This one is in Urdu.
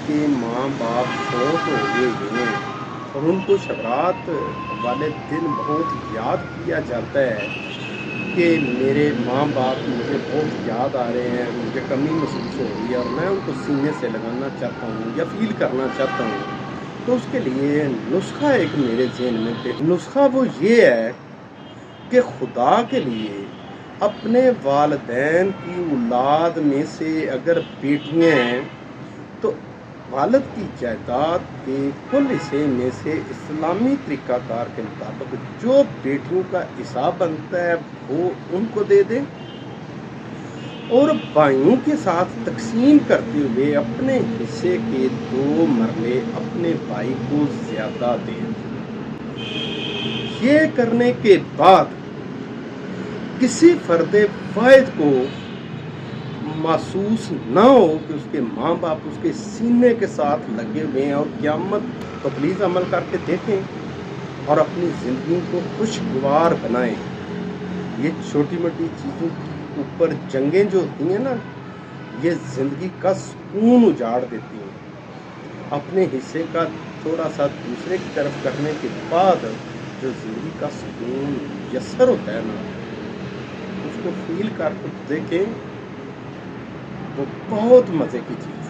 کے ماں باپ فوت ہو گئے ہیں اور ان کو شبرات والے دن بہت یاد کیا جاتا ہے کہ میرے ماں باپ مجھے بہت یاد آ رہے ہیں، مجھے کمی محسوس ہو رہی ہے اور میں ان کو سینے سے لگانا چاہتا ہوں یا فیل کرنا چاہتا ہوں، تو اس کے لیے نسخہ ایک میرے ذہن میں نسخہ وہ یہ ہے کہ خدا کے لیے اپنے والدین کی اولاد میں سے اگر بیٹیاں ہیں تو والد کی جائیداد کے کل حصے میں سے اسلامی طریقہ کار کے مطابق جو بیٹیوں کا حصہ بنتا ہے وہ ان کو دے دیں اور بھائیوں کے ساتھ تقسیم کرتے ہوئے اپنے حصے کے 2 مرلے اپنے بھائی کو زیادہ دیں۔ یہ کرنے کے بعد کسی فرد واحد کو محسوس نہ ہو کہ اس کے ماں باپ اس کے سینے کے ساتھ لگے ہوئے ہیں، اور قیامت تو پلیز عمل کر کے دیکھیں اور اپنی زندگی کو خوشگوار بنائیں۔ یہ چھوٹی موٹی چیزوں کے اوپر جنگیں جو ہوتی ہیں نا، یہ زندگی کا سکون اجاڑ دیتی ہیں۔ اپنے حصے کا تھوڑا سا دوسرے کی طرف کرنے کے بعد جو زندگی کا سکون میسر ہوتا ہے نا، اس کو فیل کر کے دیکھیں، وہ بہت مزے کی چیز ہے۔